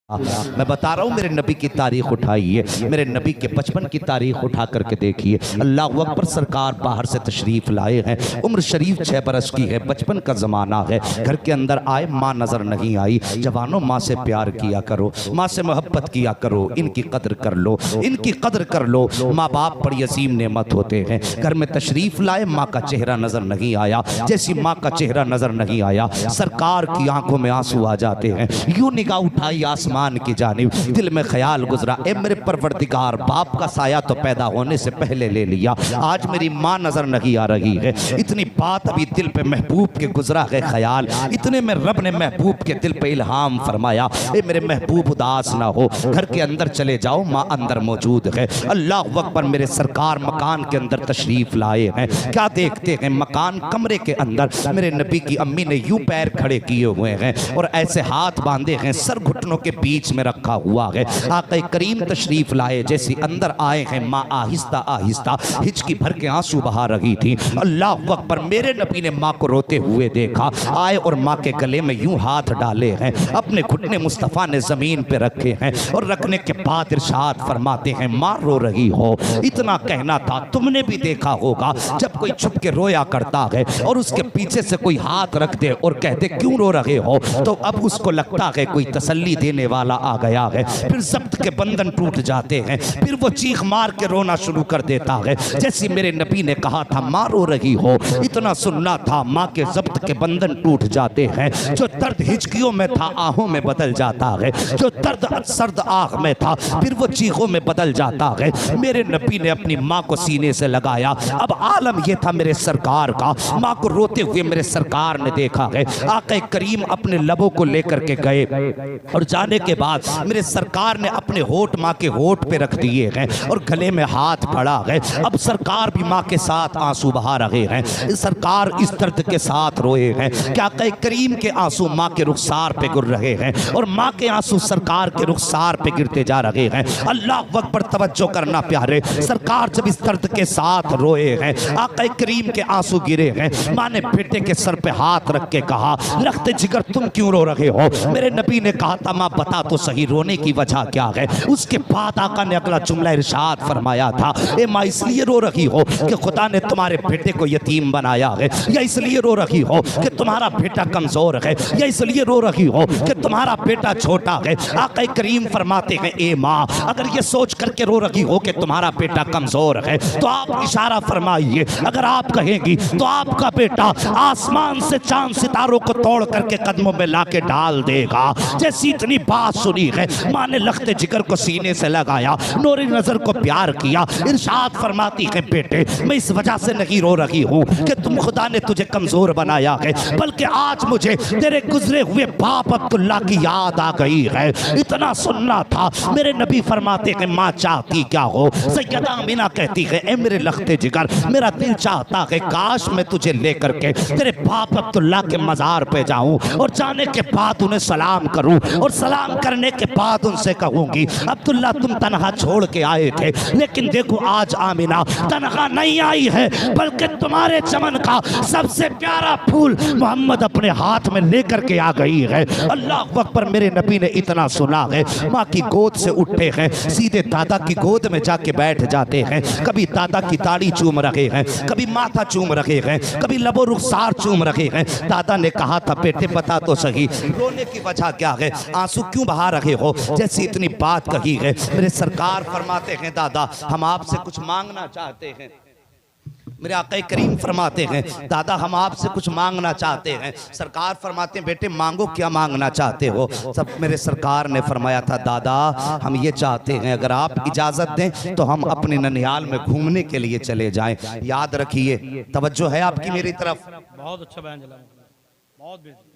मैं बता रहा हूँ, मेरे नबी की तारीख उठाइए, मेरे नबी के बचपन की तारीख उठा करके देखिए। अल्लाह अकबर, सरकार बाहर से तशरीफ लाए हैं, उम्र शरीफ 6 बरस की है, बचपन का ज़माना है। घर के अंदर आए, माँ नज़र नहीं आई। जवानों, माँ से प्यार किया करो, माँ से मोहब्बत किया करो, इनकी कदर कर लो, इनकी कदर कर लो। माँ बाप बड़ी अजीम नेमत होते हैं। घर में तशरीफ लाए, माँ का चेहरा नज़र नहीं आया। जैसी माँ का चेहरा नज़र नहीं आया, सरकार की आंखों में आंसू आ जाते हैं। यूं निगाह उठाई आसमान की जानिब, दिल में ख्याल गुजरा, ए मेरे परवरदिगार, बाप का साया तो पैदा होने से पहले ले लिया, आज मेरी माँ नजर नहीं आ रही है। इतनी बात अभी दिल पे महबूब के गुजरा है ख्याल, इतने में रब ने महबूब के दिल पे इल्हाम फरमाया, ए मेरे महबूब उदास ना हो, घर के अंदर चले जाओ, माँ अंदर मौजूद है। अल्लाह अकबर, मेरे सरकार मकान के अंदर तशरीफ लाए हैं। क्या देखते हैं, मकान कमरे के अंदर मेरे नबी की अम्मी ने यूं पैर खड़े किए हुए हैं और ऐसे हाथ बांधे हैं, सर घुटनों के बीच में रखा हुआ है। आक़ा करीम तशरीफ लाए, जैसे अंदर आए हैं, माँ आहिस्ता आहिस्ता हिचकी भर के आंसू बहा रही थी। अल्लाह अकबर, मेरे नबी ने माँ को रोते हुए देखा, आए और माँ के गले में यूं हाथ डाले हैं, अपने घुटने मुस्तफ़ा ने जमीन पे रखे हैं और रखने के बाद इरशाद फरमाते हैं, माँ रो रही हो। इतना कहना था, तुमने भी देखा होगा जब कोई छुप के रोया करता है और उसके पीछे से कोई हाथ रख दे और कहते क्यों रो रहे हो, तो अब उसको लगता है कोई तसल्ली देने वाला आ गया है। फिर ज़ब्त के बंधन टूट जाते हैं, फिर वो चीख मार के रोना शुरू कर देता है। जैसे मेरे नबी ने कहा था, माँ रो रही हो, इतना सुनना था, माँ के ज़ब्त के बंधन टूट जाते हैं। जो दर्द हिचकियों में था आहों में बदल जाता है, जो दर्द सर्द आँख में था फिर वो चीखों में बदल जाता है। मेरे नबी ने अपनी माँ को सीने से लगाया। अब आलम यह था मेरे सरकार का, माँ को रोते हुए मेरे सरकार ने देखा है। आक़ा करीम अपने लबों को लेकर के गए और जाने के बाद मेरे सरकार ने अपने होठ माँ के होठ पे रख दिए हैं और गले में हाथ पड़ा है। अब सरकार भी माँ के साथ आंसू बहा रहे हैं, सरकार इस दर्द के साथ रोए हैं। क्या करीम के आंसू माँ के रुखसार पे गिर रहे हैं और माँ के आंसू सरकार के रुखसार पे गिरते जा रहे हैं। अल्लाह अकबर, तवज्जो करना प्यारे, सरकार जब इस दर्द के साथ रोए हैं, आक़ा करीम के आंसू गिरे हैं, माँ ने बेटे के सर पे हाथ रख के कहा, लख्त जिगर तुम क्यों रो रहे हो। मेरे नबी ने कहा था, माँ बता तो सही रोने की वजह क्या है। उसके बाद आका ने अगला जुमला इरशाद फरमाया था, ए माँ इसलिए रो रही हो कि खुदा ने तुम्हारे बेटे को यतीम बनाया है, या इसलिए रो रही हो कि तुम्हारा बेटा कमजोर है, या इसलिए रो रही हो कि तुम्हारा बेटा छोटा है। आका करीम फरमाते हैं, ए माँ अगर ये सोच करके रो रही हो कि तुम्हारा बेटा कमजोर है तो आप इशारा फरमाइए, अगर आप कहेंगी तो आपका बेटा आसमान से चांद सितारों को तोड़ करके कदमों में लाके डाल देगा। जैसी इतनी बात सुनी है, माँ ने लख्ते जिगर को सीने से लगाया, नूरी नजर को प्यार किया, इरशाद फरमाती है, बेटे मैं इस वजह से नहीं रो रही हूँ कि तुम खुदा ने तुझे कमजोर बनाया है, बल्कि आज मुझे तेरे गुजरे हुए बाप अब्दुल्ला की याद आ गई है। इतना सुनना था। मेरे नबी फरमाते हैं, माँ चाहती क्या हो। सैयदा आमिना कहती है, ए मेरे लख्ते जिगर, मेरा दिल चाहता है काश मैं तुझे लेकर के तेरे बाप अब्दुल्ला के मजार पे जाऊं और जाने के बाद उन्हें सलाम करूं और सलाम करने के बाद उनसे कहूंगी, अब्दुल्ला तुम तनहा छोड़ के आए थे, लेकिन देखो आज आमिना तनहा नहीं आई है, बल्कि तुम्हारे चमन का सबसे प्यारा फूल मोहम्मद अपने हाथ में लेकर के आ गई है। अल्लाह अकबर, मेरे नबी ने इतना सुना है, माँ की गोद से उठते हैं, सीधे दादा की गोद में जाके बैठ जाते हैं। कभी दादा की ताड़ी चूम रहे हैं, कभी माथा चूम रहे हैं, कभी लबो रुखसार चूम रहे हैं। दादा ने कहा था, बेटे बता तो सही रोने की वजह क्या है, आंसू क्यों बहा रहे हो। जैसी इतनी बात कही है, मेरे सरकार फरमाते हैं, दादा हम आपसे कुछ मांगना चाहते हैं। मेरे आका करीम फरमाते हैं, दादा हम आपसे कुछ मांगना चाहते हैं। सरकार फरमाते हैं, बेटे मांगो, क्या मांगना चाहते हो। सब मेरे सरकार ने फरमाया था, दादा हम ये चाहते हैं अगर आप इजाज़त दें तो हम अपने ननिहाल में घूमने के लिए चले जाएं। याद रखिए, तवज्जो है आपकी मेरी तरफ। बहुत अच्छा बयान चला, बहुत बेहतरीन।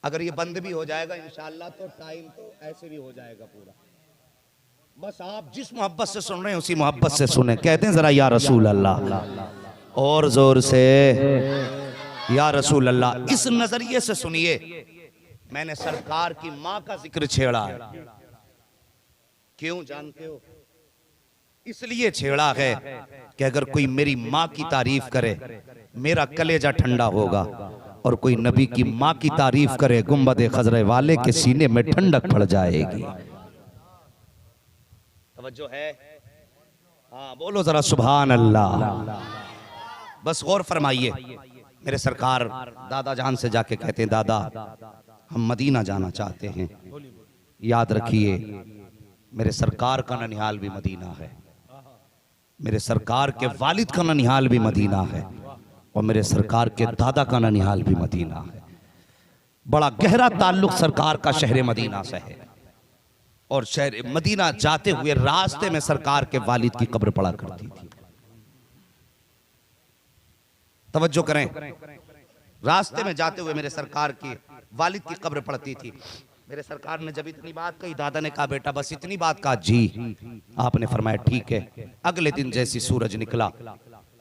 अगर ये बंद भी हो जाएगा इंशाअल्लाह तो टाइम तो ऐसे भी हो जाएगा पूरा। बस आप जिस मोहब्बत से सुन रहे हैं उसी मोहब्बत से सुने। कहते हैं जरा या रसूल अल्लाह, और जोर से या रसूल अल्लाह। इस नजरिए से सुनिए, मैंने सरकार की माँ का जिक्र छेड़ा है। क्यों जानते हो? इसलिए छेड़ा है कि अगर कोई मेरी माँ की तारीफ करे मेरा कलेजा ठंडा होगा, और कोई नबी की माँ की तारीफ करे, गुंबद खजरे वाले के सीने में ठंडक पड़ जाएगी। तवज्जो है? हाँ बोलो जरा सुभान अल्लाह। बस गौर फरमाइए, मेरे सरकार दादा जान से जाके कहते हैं, दादा हम मदीना जाना चाहते हैं। याद रखिए, मेरे सरकार का ननिहाल भी मदीना है, मेरे सरकार के वालिद का ननिहाल भी मदीना है, और मेरे सरकार के दादा का ननिहाल भी मदीना है। बड़ा गहरा ताल्लुक सरकार का शहर मदीना से है। और शहर मदीना जाते हुए रास्ते में सरकार के वालिद की कब्र पड़ा करती थी। तवज्जो करें, रास्ते में जाते हुए मेरे सरकार की वालिद की कब्र पड़ती थी। मेरे सरकार ने जब इतनी बात कही, दादा ने कहा बेटा बस इतनी बात कहा? जी। आपने फरमाया ठीक है। अगले दिन जैसी सूरज निकला,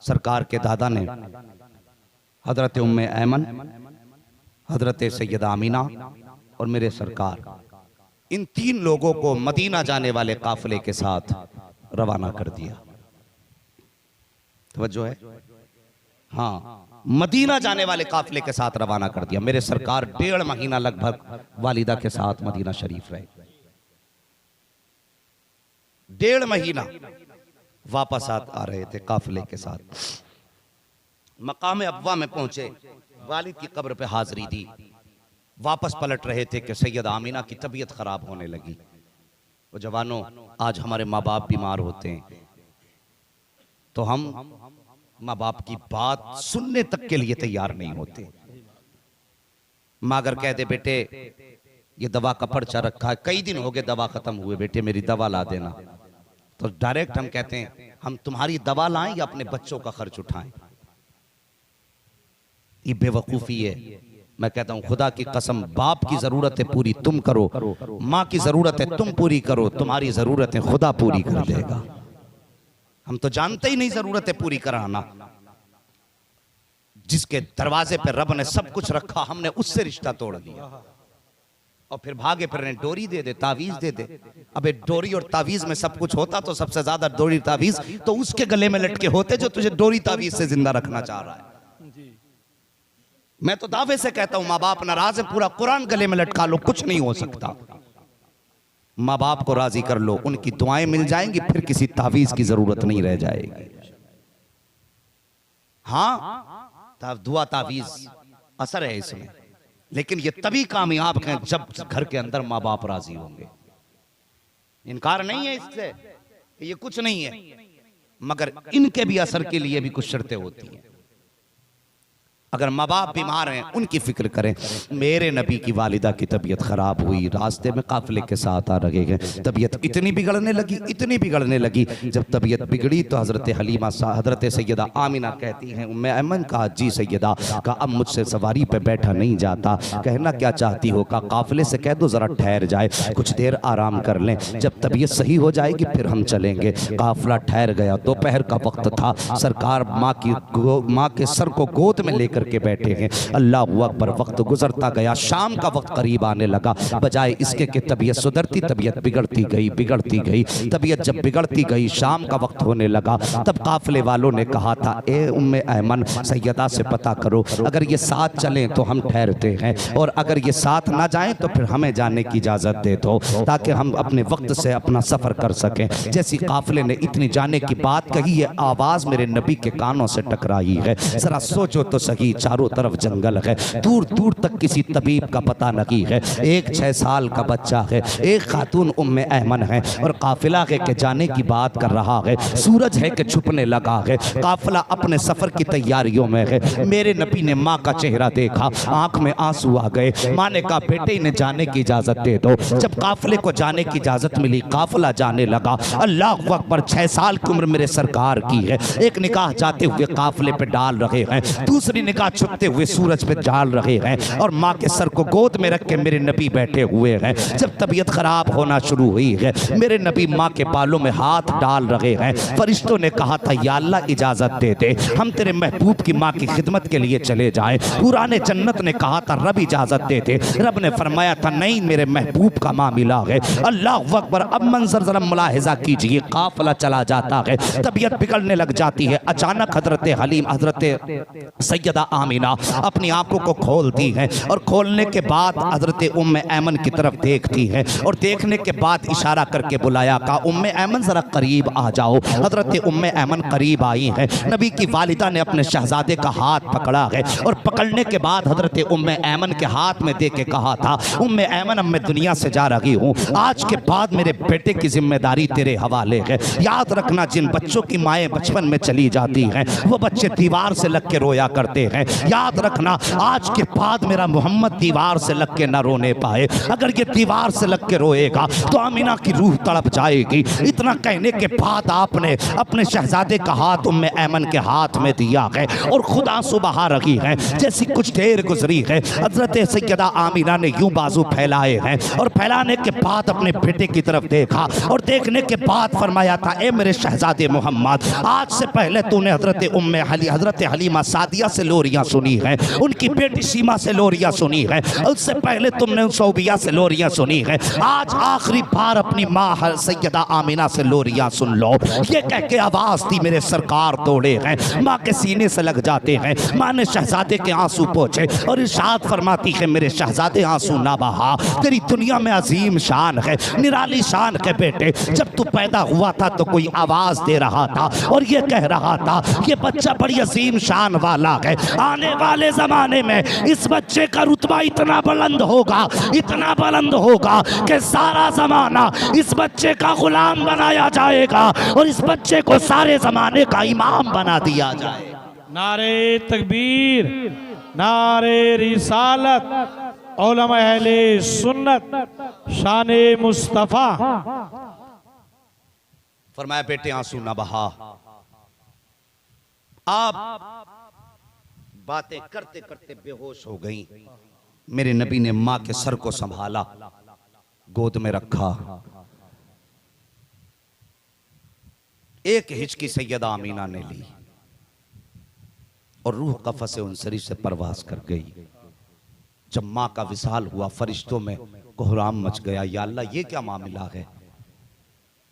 सरकार के दादा ने हजरत उम्मे ऐमन, हजरत सैयदा आमीना और मेरे सरकार, इन तीन लोगों को मदीना जाने वाले काफिले के साथ रवाना कर दिया। तवज्जो है? हाँ, मदीना जाने वाले काफिले के साथ रवाना कर दिया। मेरे सरकार 1.5 महीना लगभग वालिदा के साथ मदीना शरीफ रहे। 1.5 महीना वापस आ रहे थे काफिले के साथ। मकाम अब्वा में पहुंचे, वालिद की कब्र पे हाजिरी दी। वापस पलट रहे थे कि सैयद आमीना की तबीयत खराब होने लगी। वो जवानों, आज हमारे माँ बाप बीमार होते हैं तो हम माँ बाप की बात सुनने तक के लिए तैयार नहीं होते। माँ अगर कह दे बेटे ये दवा का पर्चा रखा है, कई दिन हो गए दवा खत्म हुए, बेटे मेरी दवा ला देना, तो डायरेक्ट हम कहते हैं हम तुम्हारी दवा लाएं या अपने बच्चों का खर्च उठाएं। ये बेवकूफी है। मैं कहता हूं खुदा की कसम, बाप की जरूरत है पूरी तुम करो, माँ की जरूरत है तुम पूरी करो, तुम्हारी जरूरत है खुदा पूरी कर देगा। हम तो जानते ही नहीं जरूरत है पूरी कराना। जिसके दरवाजे पे रब ने सब कुछ रखा, हमने उससे रिश्ता तोड़ दिया और फिर भागे फिर डोरी दे दे, तावीज दे दे। अबे डोरी और तावीज में सब कुछ होता तो सबसे ज्यादा डोरी तावीज तो उसके गले में लटके होते जो तुझे डोरी तावीज से जिंदा रखना चाह रहा है। मैं तो दावे से कहता हूं माँ बाप नाराज है, पूरा कुरान गले में लटका लो, कुछ नहीं हो सकता। माँ बाप को राजी कर लो, उनकी दुआएं मिल जाएंगी, फिर किसी तावीज की जरूरत नहीं रह जाएगी। हाँ, दुआ तावीज असर है इसमें, लेकिन ये तभी कामयाब हैं जब घर के अंदर माँ बाप राजी होंगे। इनकार नहीं है इससे, ये कुछ नहीं है, मगर इनके भी असर के लिए भी कुछ शर्तें होती हैं। अगर माँ बाप बीमार हैं उनकी फिक्र करें। मेरे नबी की वालिदा की तबीयत खराब हुई, रास्ते में काफिले के साथ आ रहे हैं, तबीयत इतनी बिगड़ने लगी, इतनी बिगड़ने लगी। जब तबीयत बिगड़ी तो हजरत हलीमा, हजरत सैयदा आमिना कहती हैं, उम्मे ऐमन कहा जी सैयदा, का अब मुझसे सवारी पे बैठा नहीं जाता, कहना क्या चाहती हो? का काफिले से कह दो जरा ठहर जाए, कुछ देर आराम कर लें, जब तबीयत सही हो जाएगी फिर हम चलेंगे। काफिला ठहर गया, दोपहर का वक्त था। सरकार माँ के सर को गोद में लेकर के बैठे हैं। अल्लाह अकबर। वक्त गुजरता गया, शाम का वक्त करीब आने लगा। बजाय इसके कि तबीयत सुधरती, तबीयत बिगड़ती गई, बिगड़ती गई। तबीयत जब बिगड़ती गई, शाम का वक्त होने लगा, तब काफिले वालों ने कहा था, ए उम्मे ऐमन, सैयदा से पता करो, अगर ये साथ चलें तो हम ठहरते हैं, और अगर ये साथ ना जाएं तो फिर हमें जाने की इजाजत दे दो, ताकि हम अपने वक्त से अपना सफर कर सकें। जैसी काफिले ने इतनी जाने की बात कही, ये आवाज मेरे नबी के कानों से टकराई है। जरा सोचो तो सही, चारों तरफ जंगल है, दूर दूर तक किसी तबीब का पता नहीं है, एक 6 साल का बच्चा है, एक खातून उम्मे ऐमन है, और काफिला है कि जाने की बात कर रहा है। सूरज है कि छुपने लगा है, काफिला अपने सफर की तैयारियों में है। मेरे नबी ने माँ का चेहरा देखा, आंख में आंसू आ गए। माँ ने कहा, बेटे इन्हें जाने की इजाजत दे दो। जब काफिले को जाने की इजाजत मिली, काफिला जाने लगा। अल्लाह अकबर। 6 साल की उम्र मेरे सरकार की है। एक निगाह जाते हुए काफिले पे डाल रहे हैं, दूसरी निगाह छुपते हुए सूरज पे डाल रहे हैं, और माँ के सर को गोद में रख के मेरे नबी बैठे हुए हैं। जब तबीयत खराब होना शुरू हुई है, मेरे नबी माँ के बालों में हाथ डाल रहे हैं। फरिश्तों ने कहा था, या अल्लाह इजाजत दे दे, हम तेरे महबूब की माँ की खिदमत के लिए चले जाएं। कुरान जन्नत ने कहा था, रब इजाजत दे दे। रब ने फरमाया था, नहीं, मेरे महबूब का मामला है। अल्लाह अकबर। अब मंजर जरा मुलाहिजा कीजिए, काफिला चला जाता है, तबीयत बिगड़ने लग जाती है। अचानक हजरत हलीम, हजरत सैयदा आमीना अपनी आंखों को खोलती है और खोलने के बाद हजरत उम्मे ऐमन की तरफ देखती है और देखने के बाद इशारा करके बुलाया, कहा उम्मे ऐमन जरा करीब आ जाओ। हजरत उम्मे ऐमन करीब आई है। नबी की वालिदा ने अपने शहजादे का हाथ पकड़ा है और पकड़ने के बाद हजरत उम्मे ऐमन के हाथ में दे के कहा था, उम्मे ऐमन अब मैं दुनिया से जा रही हूँ, आज के बाद मेरे बेटे की जिम्मेदारी तेरे हवाले है। याद रखना जिन बच्चों की माएँ बचपन में चली जाती हैं वो बच्चे दीवार से लग के रोया करते हैं। याद रखना आज के बाद मेरा मोहम्मद दीवार से लग के न रोने पाए। अगर ये दीवार से लग के रोएगा तो आमीना की रूह तड़प जाएगी। इतना कहने के बाद आपने अपने शहजादे का हाथ उम्मे ऐमन के हाथ में दिया है और खुद आंसू बहा रही है। जैसी कुछ देर गुजरी है हजरत सैयदा आमीना ने यूं बाजू फैलाए हैं और फैलाने के बाद अपने बेटे की तरफ देखा और देखने के बाद फरमाया था, ए मेरे शहजादे मोहम्मद, आज से पहले तूने हजरत हलीमा सादिया से लोरियां सुनी है, उनकी बेटी सीमा से लोरियां सुनी है, उससे पहले तुमने सौबिया से लोरियां सुनी है। आज आखिरी बार अपनी माँ सैयदा आमीना से लोरियां सुन लो। ये कह के आवाज थी, मेरे सरकार तोड़े हैं, माँ के सीने से लग जाते हैं। माँ ने शहजादे के आंसू पोंछे और इरशाद फरमाती है, मेरे शहजादे आंसू ना बहा, तेरी दुनिया में अजीम शान है, निराली शान है बेटे। जब तू पैदा हुआ था तो कोई आवाज दे रहा था और ये कह रहा था ये बच्चा बड़ी अजीम शान वाला है। आने वाले जमाने में इस बच्चे का रुतबा इतना बुलंद होगा कि सारा जमाना इस बच्चे का गुलाम बनाया जाएगा और इस बच्चे को सारे जमाने का इमाम बना दिया जाएगा। नारे तकबीर, नारे रिसालत, उलमा अहले सुन्नत, शाने मुस्तफा। फरमाया बेटे आंसू ना बहा। आप बातें करते करते बेहोश हो गई। मेरे नबी ने मां के सर को संभाला, गोद में रखा, एक हिचकी सैयदा आमीना ने ली और रूह कफस उनसरी से परवास कर गई। जब मां का विसाल हुआ फरिश्तों में कोहराम मच गया। या अल्लाह ये क्या मामला है,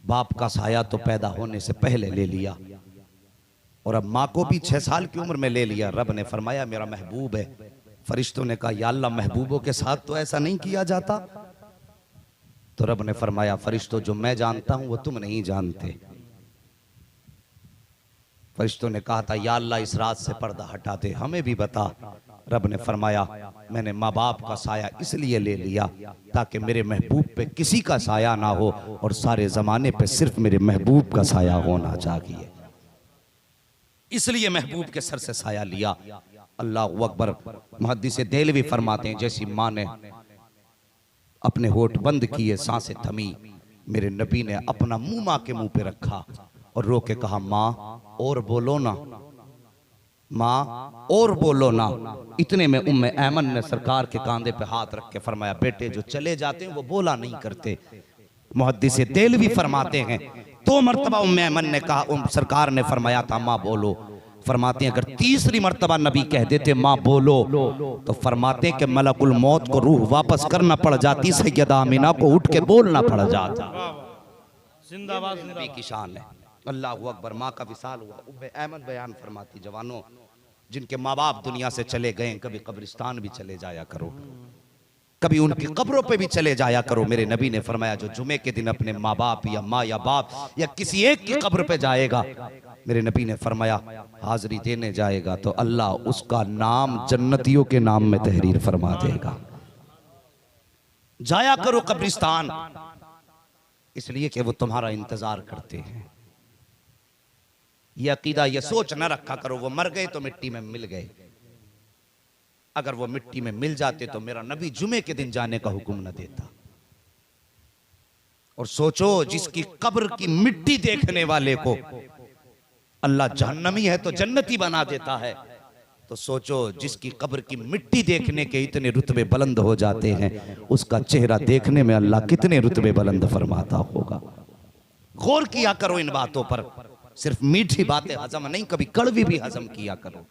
बाप का साया तो पैदा होने से पहले ले लिया और अब माँ को भी 6 साल की उम्र में ले लिया। रब ने फरमाया मेरा महबूब है। फरिश्तों ने कहा या अल्लाह महबूबों के साथ तो ऐसा नहीं किया जाता। तो रब ने फरमाया फरिश्तों जो मैं जानता हूं वो तुम नहीं जानते। फरिश्तों ने कहा था या अल्लाह इस रात से पर्दा हटा दे, हमें भी बता। रब ने फरमाया मैंने माँ बाप का साया इसलिए ले लिया ताकि मेरे महबूब पे किसी का साया ना हो और सारे जमाने पे सिर्फ मेरे महबूब का साया होना चाहिए, इसलिए महबूब के सर से साया लिया। अल्लाह अकबर। मुहद्दिस देलवी फरमाते हैं जैसी माँ ने अपने होठ बंद किए, सांसें थमी, मेरे नबी ने अपना मुंह माँ के मुंह पे रखा और रो के कहा माँ और बोलो ना, माँ और बोलो ना। इतने में उम्मे ऐमन ने सरकार के कांधे पे हाथ रख के फरमाया बेटे जो चले जाते हैं वो बोला नहीं करते। मुहद्दिस देलवी फरमाते हैं 2 मरतबा उम्मे ऐमन ने कहा, सरकार ने फरमाया था माँ बोलो। फरमाते हैं अगर तीसरी मरतबा नबी कह देते माँ बोलो तो फरमाते हैं कि मलकुल मौत को रूह वापस करना पड़ जाती, सैयदा आमीना को उठ के बोलना पड़ जाता। जिंदाबाद नबी की शान है। अल्लाह अकबर। माँ का विसाल हुआ। उम्मे ऐमन बयान फरमाती जवानों जिनके माँ बाप दुनिया से चले गए कभी कब्रिस्तान भी चले जाया करो, कभी उनकी कब्रों पे भी चले जाया करो। मेरे नबी ने फरमाया जो जुमे के दिन अपने माँ बाप या माँ या बाप या किसी एक की कब्र पे जाएगा, मेरे नबी ने फरमाया हाजिरी देने जाएगा तो अल्लाह उसका नाम जन्नतियों के नाम में तहरीर फरमा देगा। जाया करो कब्रिस्तान, इसलिए कि वो तुम्हारा इंतजार करते हैं। यह अकीदा यह सोच न रखा करो वो मर गए तो मिट्टी में मिल गए। अगर वो मिट्टी में मिल जाते तो मेरा नबी जुमे के दिन जाने का हुक्म न देता। और सोचो जिसकी कब्र की मिट्टी देखने वाले को अल्लाह जहन्नमी है तो जन्नती बना देता है, तो सोचो जिसकी कब्र की मिट्टी देखने के इतने रुतबे बुलंद हो जाते हैं उसका चेहरा देखने में अल्लाह कितने रुतबे बुलंद फरमाता होगा। गौर किया करो इन बातों पर। सिर्फ मीठी बातें हजम नहीं, कभी कड़वी भी हजम किया करो।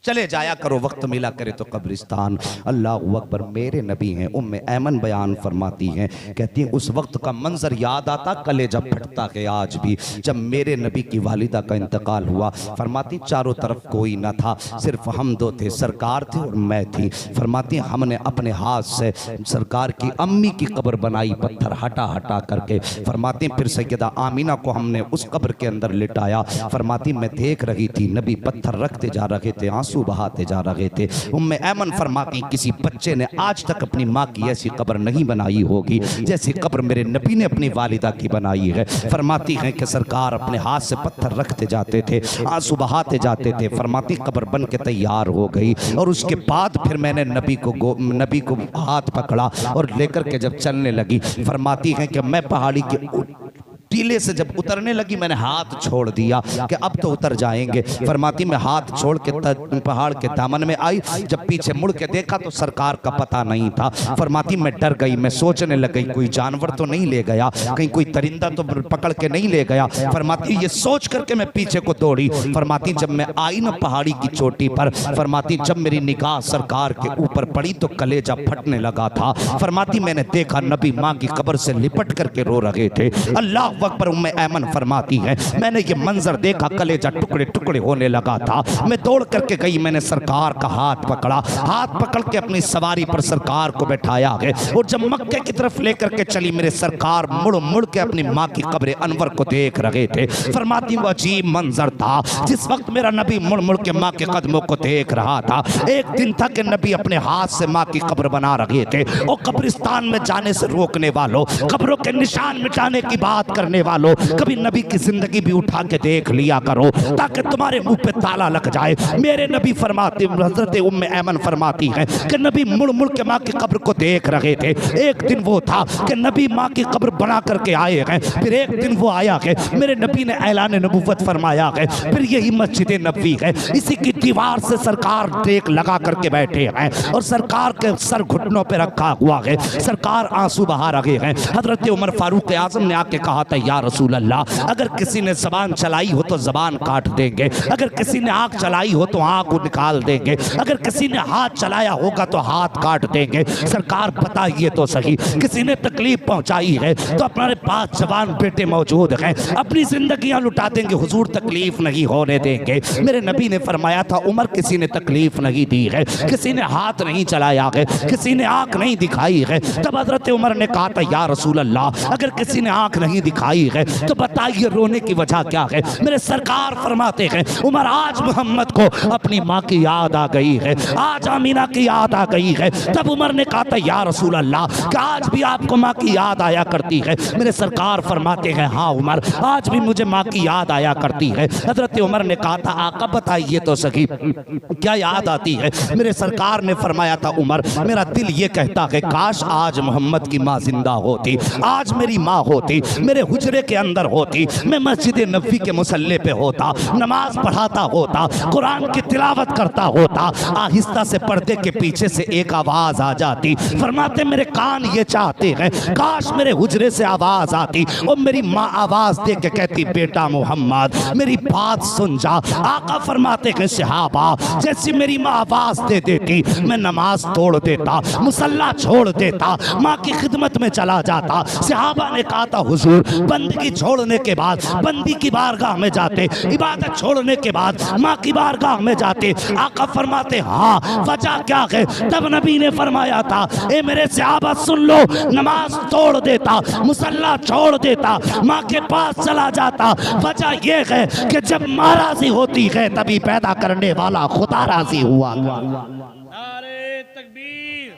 चले जाया करो वक्त मिला करे तो कब्रिस्तान। अल्लाह अकबर। मेरे नबी हैं, उम्मे ऐमन बयान फरमाती हैं, कहती हैं उस वक्त का मंजर याद आता, कलेजा फटता है आज भी। जब मेरे नबी की वालिदा का इंतकाल हुआ, फरमाती चारों तरफ कोई ना था, सिर्फ हम दो थे, सरकार थे और मैं थी। फरमाती हमने अपने हाथ से सरकार की अम्मी की कब्र बनाई, पत्थर हटा हटा करके। फरमाती फिर सैयदा आमीना को हमने उस कब्र के अंदर लिटाया। फरमाती मैं देख रही थी नबी पत्थर रखते जा रहे थे, आंसू बहाते जा रहे थे। उम्मे ऐमन फरमाती किसी बच्चे ने आज तक अपनी माँ की ऐसी कब्र नहीं बनाई होगी जैसी कब्र मेरे नबी ने अपनी वालिदा की बनाई है। फरमाती हैं कि सरकार अपने हाथ से पत्थर रखते जाते थे, आंसू बहाते जाते थे। फरमाती कब्र बन के तैयार हो गई और उसके बाद फिर मैंने नबी को हाथ पकड़ा और लेकर के जब चलने लगी, फरमाती हैं कि मैं पहाड़ी के टीले से जब उतरने लगी मैंने हाथ छोड़ दिया कि अब तो उतर जाएंगे। फरमाती मैं हाथ छोड़ के पहाड़ के दामन में आई, जब पीछे मुड़ के देखा तो सरकार का पता नहीं था। फरमाती मैं डर गई, मैं सोचने लग गई कोई जानवर तो नहीं ले गया, कहीं कोई परिंदा तो पकड़ के नहीं ले गया। फरमाती ये सोच करके मैं पीछे को दौड़ी। फरमाती जब मैं आई ना पहाड़ी की चोटी पर, फरमाती जब मेरी निगाह सरकार के ऊपर पड़ी तो कलेजा फटने लगा था। फरमाती मैंने देखा नबी माँ की कब्र से लिपट करके रो रहे थे। अल्लाह अकबर। उम्मे ऐमन फरमाती है मैंने ये मंजर देखा, कलेजा टुकड़े टुकड़े होने लगा था। मैं दौड़ करके गई, मैंने सरकार का हाथ पकड़ा, हाथ पकड़ के अपनी सवारी पर सरकार को बैठाया है और जब मक्के की तरफ लेकर के चली, मेरे सरकार मुड़ मुड़ के अपनी माँ की कब्र अनवर को देख रहे थे। फरमाती वो अजीब मंजर था जिस वक्त मेरा नबी मुड़ मुड़ के माँ के कदमों को देख रहा था। एक दिन था कि नबी अपने हाथ से माँ की कब्र बना रहे थे और कब्रिस्तान में जाने से रोकने वालों, कब्रों के निशान मिटाने की बात करने वालों, कभी नबी की जिंदगी भी उठा के देख लिया करो ताकि तुम्हारे मुंह पे ताला लग जाए। मेरे नबी फरमाते, हजरत उम्मे ऐमन फरमाती है कि नबी मुड़ मुड़ के माँ की कब्र को देख रहे थे। एक दिन वो था कि नबी माँ की कब्र बना करके आए हैं, फिर एक दिन वो आया है मेरे नबी ने ऐलान नबुव्वत फरमाया है, फिर यही मस्जिद नबवी है, इसी की दीवार से सरकार टेक लगा करके बैठे हैं और सरकार के सर घुटनों पे रखा हुआ है, सरकार आंसू बहा रहे हैं। हजरत उमर फारूक आजम ने आके कहा था या रसूल अल्लाह, अगर किसी ने जबान चलाई हो तो जबान काट देंगे, अगर किसी ने आंख चलाई हो तो आंख को निकाल देंगे, अगर किसी ने हाथ चलाया होगा तो हाथ काट देंगे। सरकार बताइए तो सही, किसी ने तकलीफ पहुंचाई है तो अपने पास जवान बेटे मौजूद हैं, अपनी जिंदगियां लुटा देंगे, हुजूर तकलीफ नहीं होने देंगे। मेरे नबी ने फरमाया था उमर किसी ने तकलीफ नहीं दी है, किसी ने हाथ नहीं चलाया है, किसी ने आंख नहीं दिखाई है। तब हजरत उमर ने कहा था या रसूल अल्लाह, अगर किसी ने आंख नहीं दिखाई है तो बताइए रोने की वजह क्या है। मेरे सरकार फरमाते हैं उमर आज मोहम्मद को अपनी माँ की याद आ गई है, आज आमीना की याद आ गई है। तब उमर ने कहा था या रसूल अल्लाह, क्या आज भी आपको माँ की याद आया करती है? मेरे सरकार फरमाते हैं हाँ उमर, आज भी मुझे माँ की याद आया करती है। हजरत उमर ने कहा था आका बताइए तो सही क्या याद आती है? मेरे सरकार ने फरमाया था उमर, मेरा दिल ये कहता है काश आज मोहम्मद की माँ जिंदा होती, आज मेरी माँ होती, मेरे हुजरे के अंदर होती, मैं मस्जिद नबवी के मुसल्ले पे होता, नमाज पढ़ाता होता, कुरान की तिलावत करता होता। आहिस्ता से पर्दे के पीछे से एक आवाज आ जाती, फरमाते मेरे कान ये चाहते हैं काश मेरे हुजरे से आवाज आती और मेरी माँ आवाज दे के कहती बेटा मोहम्मद मेरी बात सुन जा। आका फरमाते हैं सहाबा जैसी मेरी माँ आवाज दे देती मैं नमाज तोड़ देता, मुसल्ला छोड़ देता, माँ की खिदमत में चला जाता। सहाबा ने कहा था हुजूर बंदगी छोड़ने के बाद बंदी की बारगाह में जाते, इबादत छोड़ने के बाद माँ की बारगाह में जाते। आका फरमाते हाँ वजह क्या है? तब नबी ने फरमाया था ए मेरे सहाबा सुन लो, नमाज तोड़ देता, मुसल्ला छोड़ देता, माँ के पास चला जाता। वजह यह है कि जब माँ राजी होती है तभी पैदा करने वाला खुदा राजी हुआ। नारे तकबीर,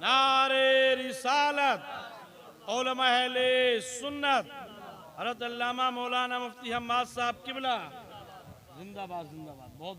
नारे रिसालत, उलमा अहले सुन्नत, हज़रत अल्लामा मौलाना मुफ्ती हम्माद साहब किबला जिंदाबाद जिंदाबाद। बहुत